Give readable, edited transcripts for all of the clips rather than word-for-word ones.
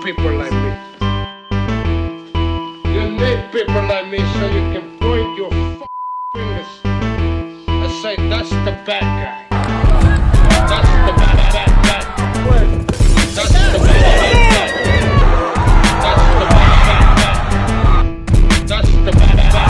people like me. You need people like me so you can point your fingers and say, that's the bad guy. That's the bad guy. That's the bad guy. That's the bad guy. That's the bad guy.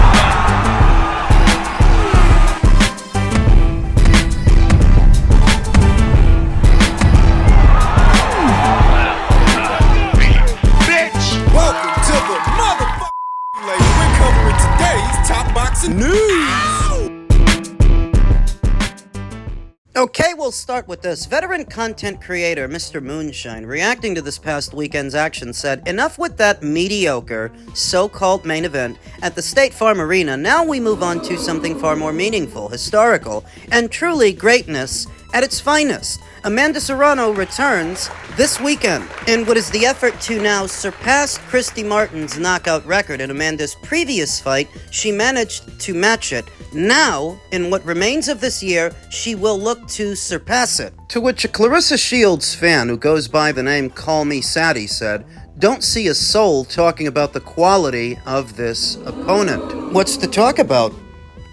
Okay, we'll start with this. Veteran content creator Mr. Moonshine, reacting to this past weekend's action, said, "Enough with that mediocre so-called main event at the State Farm Arena. Now we move on to something far more meaningful, historical, and truly greatness at its finest. Amanda Serrano returns this weekend in what is the effort to now surpass Christy Martin's knockout record. In Amanda's previous fight, she managed to match it. Now, in what remains of this year, she will look to surpass it." To which a Claressa Shields fan who goes by the name Call Me Sadie said, "Don't see a soul talking about the quality of this opponent." What's to talk about?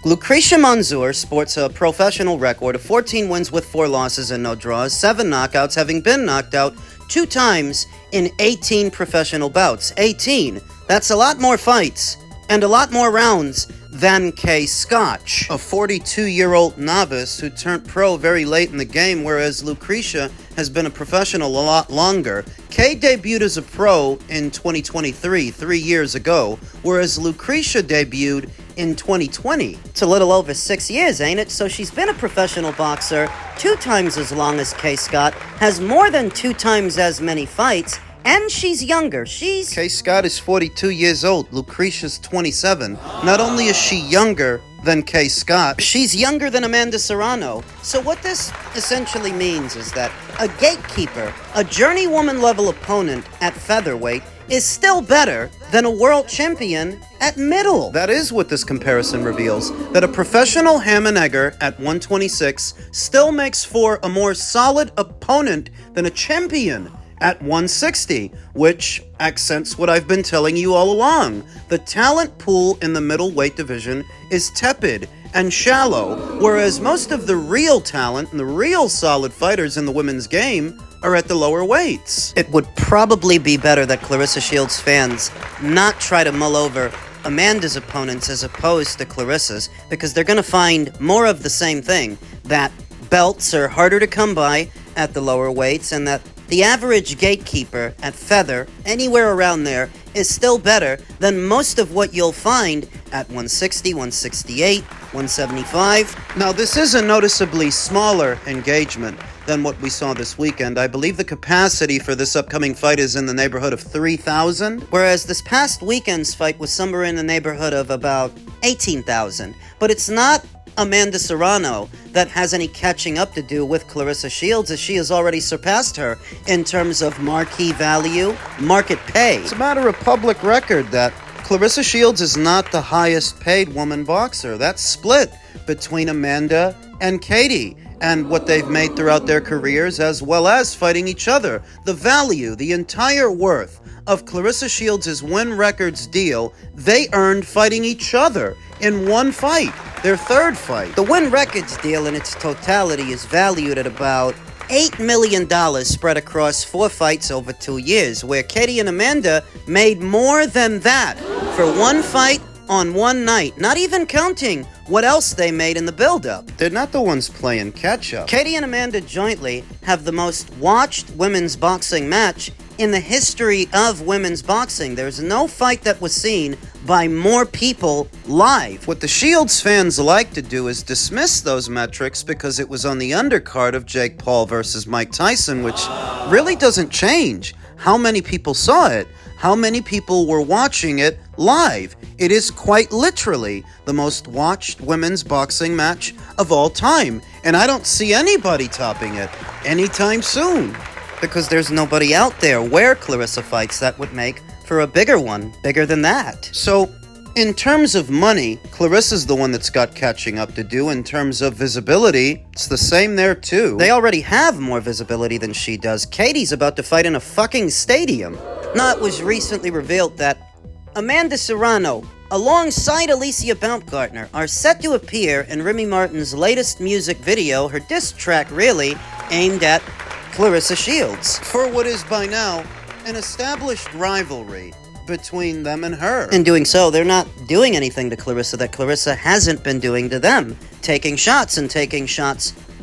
Lucretia Manzur sports a professional record of 14 wins with 4 losses and no draws, 7 knockouts, having been knocked out 2 times in 18 professional bouts. 18. That's a lot more fights and a lot more rounds than Kay Scotch, a 42-year-old novice who turned pro very late in the game, whereas Lucretia has been a professional a lot longer. Kay debuted as a pro in 2023, 3 years ago, whereas Lucretia debuted in 2020. It's a little over 6 years, ain't it? So she's been a professional boxer 2 times as long as Kay Scott, has more than 2 times as many fights, and she's younger. Kay Scott is 42 years old. Lucretia's 27. Not only is she younger than Kay Scott, she's younger than Amanda Serrano. So what this essentially means is that a gatekeeper, a journeywoman-level opponent at featherweight, is still better than a world champion at middle. That is what this comparison reveals, that a professional ham and egger at 126 still makes for a more solid opponent than a champion at 160, which accents what I've been telling you all along. The talent pool in the middleweight division is tepid and shallow, whereas most of the real talent and the real solid fighters in the women's game are at the lower weights. It would probably be better that Claressa Shields fans not try to mull over Amanda's opponents as opposed to Claressa's, because they're going to find more of the same thing, that belts are harder to come by at the lower weights, and that the average gatekeeper at feather, anywhere around there, is still better than most of what you'll find at 160, 168, 175. Now, this is a noticeably smaller engagement than what we saw this weekend. I believe the capacity for this upcoming fight is in the neighborhood of 3,000, whereas this past weekend's fight was somewhere in the neighborhood of about 18,000. But it's not Amanda Serrano that has any catching up to do with Claressa Shields, as she has already surpassed her in terms of marquee value, market pay. It's a matter of public record that Claressa Shields is not the highest paid woman boxer. That's split between Amanda and Katie, and what they've made throughout their careers, as well as fighting each other. The value, the entire worth of Claressa Shields' win records deal, they earned fighting each other in one fight, their third fight. The win records deal in its totality is valued at about $8 million spread across 4 fights over 2 years, where Katie and Amanda made more than that for one fight on one night, not even counting what else they made in the build-up. They're not the ones playing catch-up. Katie and Amanda jointly have the most watched women's boxing match in the history of women's boxing. There's no fight that was seen by more people live. What the Shields fans like to do is dismiss those metrics because it was on the undercard of Jake Paul versus Mike Tyson, which really doesn't change how many people saw it, how many people were watching it live. It is quite literally the most watched women's boxing match of all time, and I don't see anybody topping it anytime soon, because there's nobody out there where Claressa fights that would make for a bigger one, bigger than that. So, in terms of money, Claressa's the one that's got catching up to do. In terms of visibility, it's the same there too. They already have more visibility than she does. Katie's about to fight in a fucking stadium. Now, it was recently revealed that Amanda Serrano, alongside Alicia Baumgartner, are set to appear in Remy Martin's latest music video, her diss track really, aimed at Claressa Shields, for what is by now an established rivalry between them and her. In doing so, they're not doing anything to Claressa that Claressa hasn't been doing to them, taking shots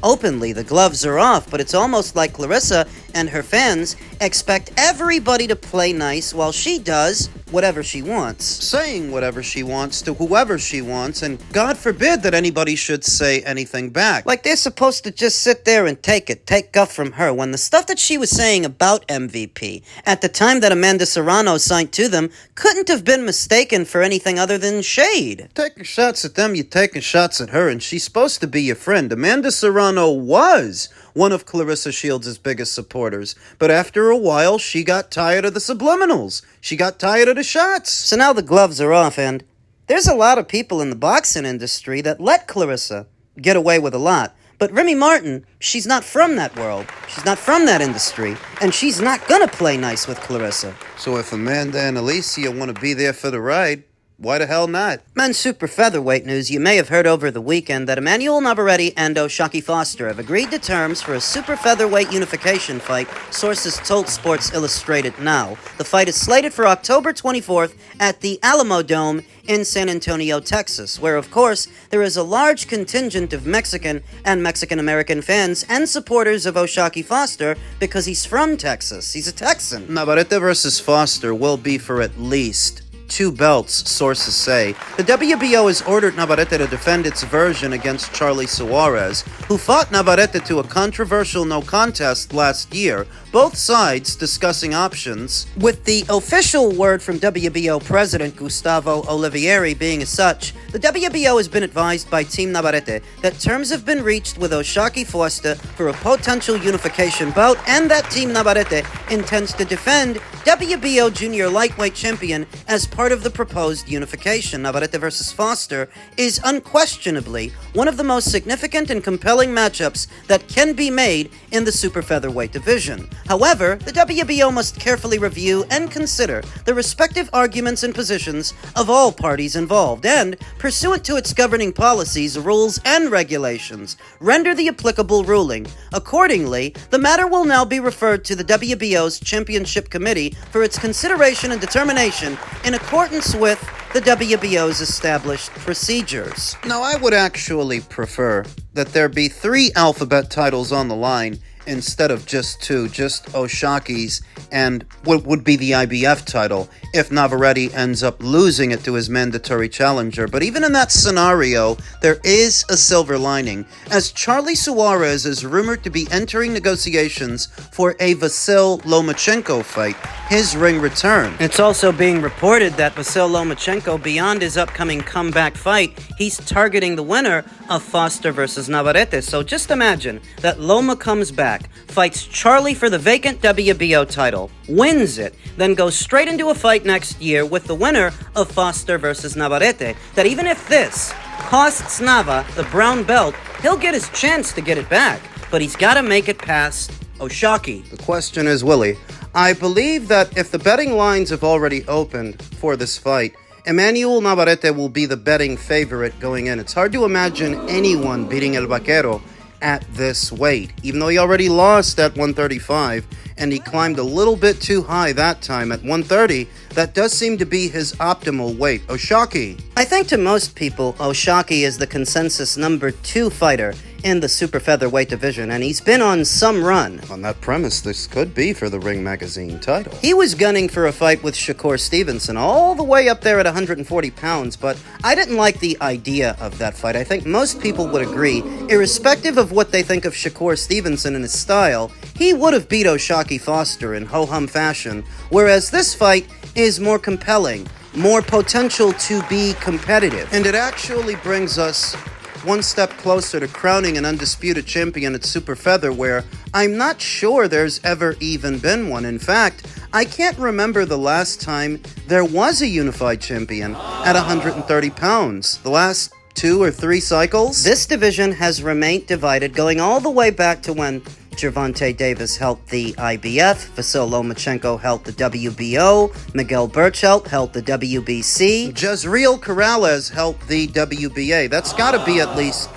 openly. The gloves are off, but it's almost like Claressa and her fans expect everybody to play nice while she does whatever she wants, saying whatever she wants to whoever she wants, and God forbid that anybody should say anything back. Like they're supposed to just sit there and take guff from her, when the stuff that she was saying about MVP at the time that Amanda Serrano signed to them couldn't have been mistaken for anything other than shade. Taking shots at them, you're taking shots at her, and she's supposed to be your friend. Amanda Serrano was one of Claressa Shields' biggest supporters, but after a while, she got tired of the subliminals. She got tired of the shots. So now the gloves are off, and there's a lot of people in the boxing industry that let Claressa get away with a lot. But Remy Martin, she's not from that world. She's not from that industry, and she's not gonna play nice with Claressa. So if Amanda and Alicia want to be there for the ride, why the hell not? Men's super featherweight news. You may have heard over the weekend that Emmanuel Navarrete and O'Shaquie Foster have agreed to terms for a super featherweight unification fight, sources told Sports Illustrated now. The fight is slated for October 24th at the Alamo Dome in San Antonio, Texas, where, of course, there is a large contingent of Mexican and Mexican-American fans and supporters of O'Shaquie Foster because he's from Texas. He's a Texan. Navarrete versus Foster will be for at least 2 belts, sources say. The WBO has ordered Navarrete to defend its version against Charlie Suarez, who fought Navarrete to a controversial no contest last year, both sides discussing options, with the official word from WBO President Gustavo Olivieri being as such. The WBO has been advised by Team Navarrete that terms have been reached with O'Shaquie Foster for a potential unification bout, and that Team Navarrete intends to defend WBO Junior Lightweight Champion as part of the proposed unification. Navarrete versus Foster is unquestionably one of the most significant and compelling matchups that can be made in the super featherweight division. However, the WBO must carefully review and consider the respective arguments and positions of all parties involved, and, pursuant to its governing policies, rules, and regulations, render the applicable ruling. Accordingly, the matter will now be referred to the WBO's Championship Committee for its consideration and determination in accordance with the WBO's established procedures. Now, I would actually prefer that there be 3 alphabet titles on the line instead of just 2, just O'Shaquie's and what would be the IBF title if Navarrete ends up losing it to his mandatory challenger. But even in that scenario, there is a silver lining, as Charlie Suarez is rumored to be entering negotiations for a Vasyl Lomachenko fight, his ring return. It's also being reported that Vasyl Lomachenko, beyond his upcoming comeback fight, he's targeting the winner of Foster versus Navarrete. So just imagine that Loma comes back, fights Charlie for the vacant WBO title, wins it, then goes straight into a fight next year with the winner of Foster versus Navarrete, that even if this costs Nava the brown belt, he'll get his chance to get it back, but he's got to make it past O'Shaquie. The question is, Willie, I believe that if the betting lines have already opened for this fight, Emmanuel Navarrete will be the betting favorite going in. It's hard to imagine anyone beating El Vaquero at this weight, even though he already lost at 135, and he climbed a little bit too high that time at 130. That does seem to be his optimal weight. O'Shaquie. I think to most people, O'Shaquie is the consensus number 2 fighter in the super featherweight division, and he's been on some run. On that premise, this could be for the Ring Magazine title. He was gunning for a fight with Shakur Stevenson all the way up there at 140 pounds, but I didn't like the idea of that fight. I think most people would agree, irrespective of what they think of Shakur Stevenson and his style, he would have beat O'Shaquie Foster in ho-hum fashion, whereas this fight is more compelling, more potential to be competitive. And it actually brings us one step closer to crowning an undisputed champion at super feather, where I'm not sure there's ever even been one. In fact, I can't remember the last time there was a unified champion at 130 pounds. The last 2 or 3 cycles? This division has remained divided, going all the way back to when Gervonta Davis held the IBF, Vasyl Lomachenko held the WBO, Miguel Burchelt held the WBC, Jezreel Corrales held the WBA. That's got to be at least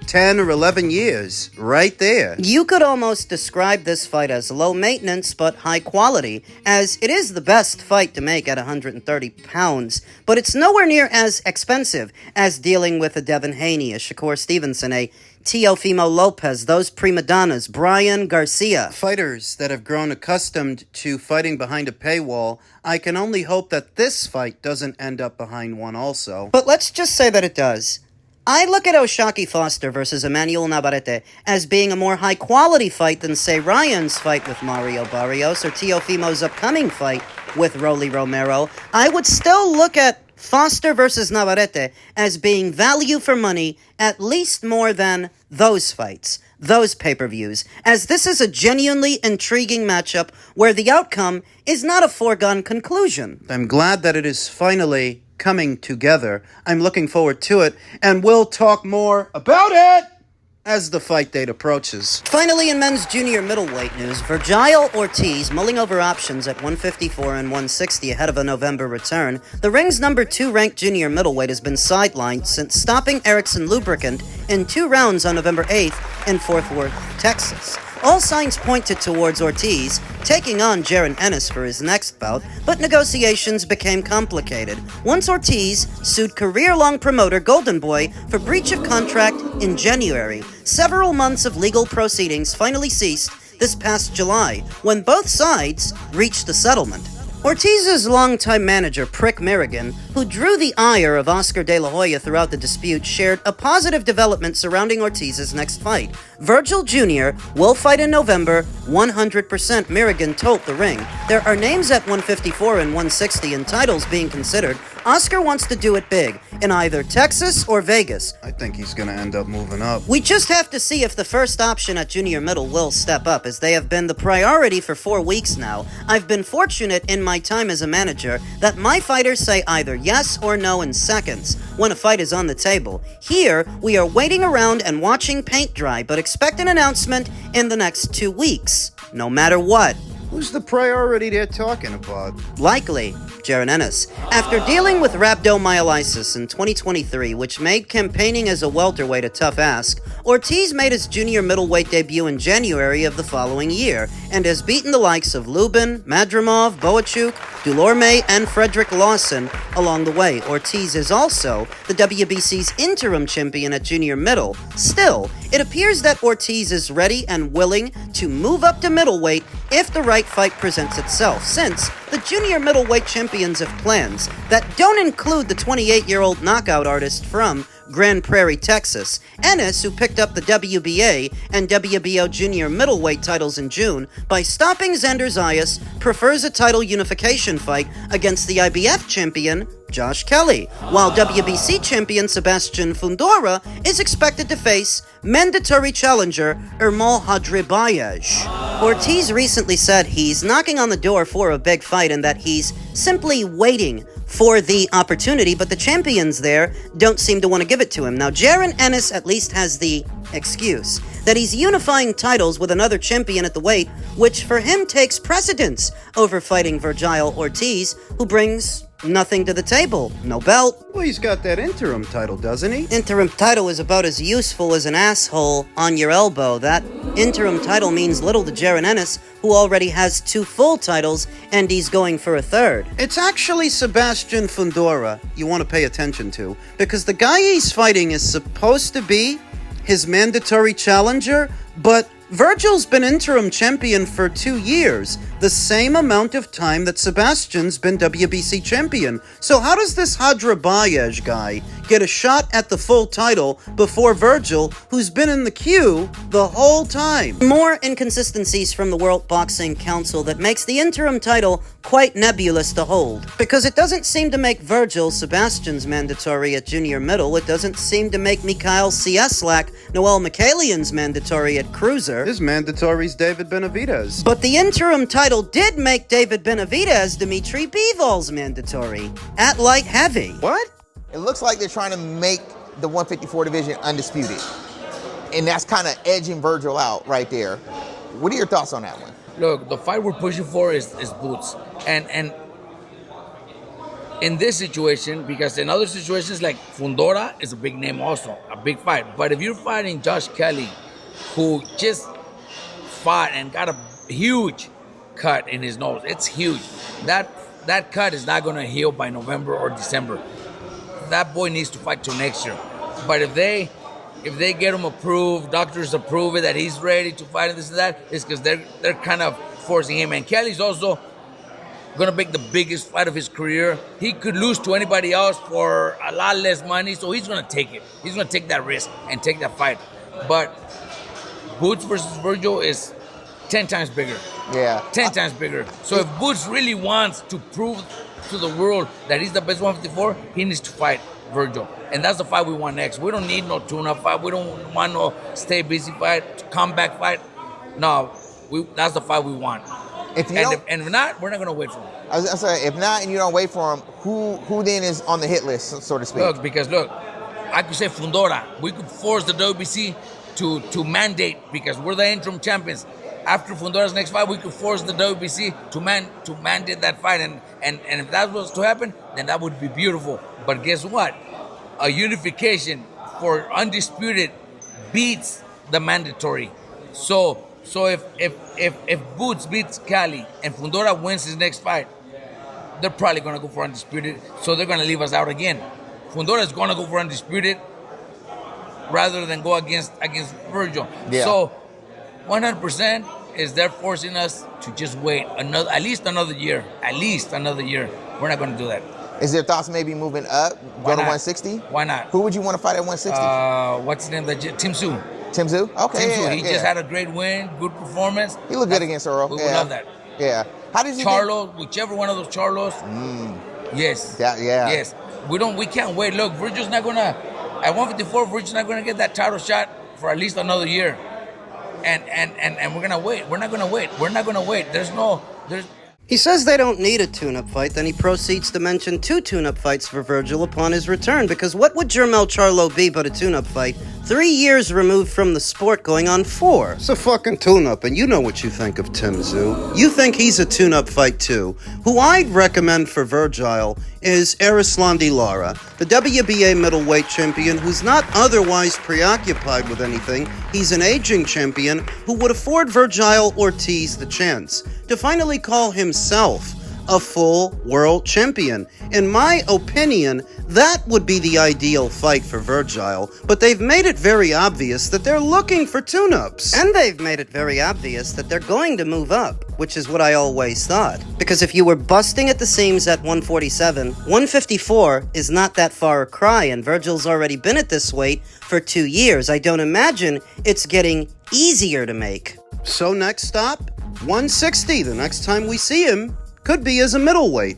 10 or 11 years, right there. You could almost describe this fight as low maintenance but high quality, as it is the best fight to make at 130 pounds, but it's nowhere near as expensive as dealing with a Devin Haney, a Shakur Stevenson, a Teofimo Lopez, those prima donnas, Brian Garcia. Fighters that have grown accustomed to fighting behind a paywall, I can only hope that this fight doesn't end up behind one also. But let's just say that it does. I look at O'Shaquie Foster versus Emmanuel Navarrete as being a more high-quality fight than, say, Ryan's fight with Mario Barrios or Teofimo's upcoming fight with Rolly Romero. I would still look at Foster versus Navarrete as being value for money at least more than those fights, those pay-per-views, as this is a genuinely intriguing matchup where the outcome is not a foregone conclusion. I'm glad that it is finally coming together. I'm looking forward to it, and we'll talk more about it as the fight date approaches. Finally, in men's junior middleweight news, Vergil Ortiz mulling over options at 154 and 160 ahead of a November return. The ring's number 2 ranked junior middleweight has been sidelined since stopping Erickson Lubricant in 2 rounds on November 8th in Fort Worth, Texas. All signs pointed towards Ortiz taking on Jaron Ennis for his next bout, but negotiations became complicated once Ortiz sued career-long promoter Golden Boy for breach of contract in January. Several months of legal proceedings finally ceased this past July, when both sides reached a settlement. Ortiz's longtime manager, Prick Merrigan, who drew the ire of Oscar De La Hoya throughout the dispute, shared a positive development surrounding Ortiz's next fight. Virgil Jr. will fight in November, 100%, Merrigan told The Ring. There are names at 154 and 160 and titles being considered. Oscar wants to do it big, in either Texas or Vegas. I think he's going to end up moving up. We just have to see if the first option at junior middle will step up, as they have been the priority for 4 weeks now. I've been fortunate in my time as a manager that my fighters say either yes or no in seconds when a fight is on the table. Here, we are waiting around and watching paint dry, but expect an announcement in the next 2 weeks, no matter what. Who's the priority they're talking about? Likely Jaron Ennis. After dealing with rhabdomyolysis in 2023, which made campaigning as a welterweight a tough ask, Ortiz made his junior middleweight debut in January of the following year, and has beaten the likes of Lubin, Madrimov, Boachuk, Dulorme, and Frederick Lawson along the way. Ortiz is also the WBC's interim champion at junior middle. Still, it appears that Ortiz is ready and willing to move up to middleweight if the right fight presents itself, since the junior middleweight champions have plans that don't include the 28-year-old knockout artist from Grand Prairie, Texas. Ennis, who picked up the WBA and WBO junior middleweight titles in June by stopping Xander Zayas, prefers a title unification fight against the IBF champion Josh Kelly, while WBC champion Sebastian Fundora is expected to face mandatory challenger Ermal Hadribayej. Ortiz recently said he's knocking on the door for a big fight and that he's simply waiting for the opportunity, but the champions there don't seem to want to give it to him. Now, Jaron Ennis at least has the excuse that he's unifying titles with another champion at the weight, which for him takes precedence over fighting Vergil Ortiz, who brings nothing to the table. No belt. Well, he's got that interim title, doesn't he? Interim title is about as useful as an asshole on your elbow. That interim title means little to Jaron Ennis, who already has 2 full titles, and he's going for a 3rd. It's actually Sebastian Fundora you want to pay attention to, because the guy he's fighting is supposed to be his mandatory challenger, but Virgil's been interim champion for 2 years, the same amount of time that Sebastian's been WBC champion. So how does this Hadribayej guy get a shot at the full title before Virgil, who's been in the queue the whole time? More inconsistencies from the World Boxing Council that makes the interim title quite nebulous to hold, because it doesn't seem to make Virgil Sebastian's mandatory at junior middle. It doesn't seem to make Mikhail Cieslak Noel Mikhailian's mandatory at cruiser. His mandatory's David Benavidez. But the interim title did make David Benavidez Dmitry Bivol's mandatory at light heavy. What? It looks like they're trying to make the 154 division undisputed. and that's kind of edging Virgil out right there. What are your thoughts on that one? Look, the fight we're pushing for is Boots. And in this situation, because in other situations like Fundora is a big name also, a big fight. But if you're fighting Josh Kelly, who just fought and got a huge cut in his nose, it's huge. That cut is not going to heal by November or December. That boy needs to fight till next year. But if they get him approved, doctors approve it that he's ready to fight and this and that, it's because they're kind of forcing him. And Kelly's also gonna make the biggest fight of his career. He could lose to anybody else for a lot less money, so he's gonna take it. He's gonna take that risk and take that fight. But Boots versus Virgil is 10 times bigger. Yeah. 10 times bigger. So if Boots really wants to prove to the world that he's the best 154, he needs to fight Virgil. And that's the fight we want next. We don't need no tune-up fight. We don't want no stay busy fight, comeback fight. No, that's the fight we want. If not, we're not going to wait for him. I was gonna say, if not, and you don't wait for him, who then is on the hit list, so to speak? Look, I could say Fundora. We could force the WBC to mandate, because we're the interim champions. After Fundora's next fight, we could force the WBC to mandate that fight. And if that was to happen, then that would be beautiful. But guess what? A unification for undisputed beats the mandatory. So if Boots beats Cali and Fundora wins his next fight, they're probably going to go for undisputed. So they're going to leave us out again. Fundora is going to go for undisputed rather than go against Virgil. Yeah. So 100% is they're forcing us to just wait at least another year. At least another year. We're not going to do that. Is there thoughts maybe moving up, go to 160? Why not? Who would you want to fight at 160? What's his name? Tim Tszyu. Tim Tszyu? Okay. Tim Tszyu. Yeah, He just had a great win, good performance. He looked good against Earl. We would love that. Yeah. How did you Charlo, whichever one of those Charlos. Yes. Yeah. Yes. We can't wait. Look, Virgil's not gonna at 154. Virgil's not gonna get that title shot for at least another year. And we're gonna wait. We're not gonna wait. He says they don't need a tune-up fight, then he proceeds to mention 2 tune-up fights for Virgil upon his return, because what would Jermel Charlo be but a tune-up fight? 3 years removed from the sport, going on 4. It's a fucking tune-up, and you know what you think of Tim Tszyu. You think he's a tune-up fight too. Who I'd recommend for Virgil is Erislandy Lara, the WBA middleweight champion who's not otherwise preoccupied with anything. He's an aging champion who would afford Vergil Ortiz the chance to finally call himself a full world champion. In my opinion, that would be the ideal fight for Virgil, but they've made it very obvious that they're looking for tune-ups. And they've made it very obvious that they're going to move up, which is what I always thought. Because if you were busting at the seams at 147, 154 is not that far a cry, and Virgil's already been at this weight for 2 years. I don't imagine it's getting easier to make. So next stop, 160. The next time we see him could be as a middleweight.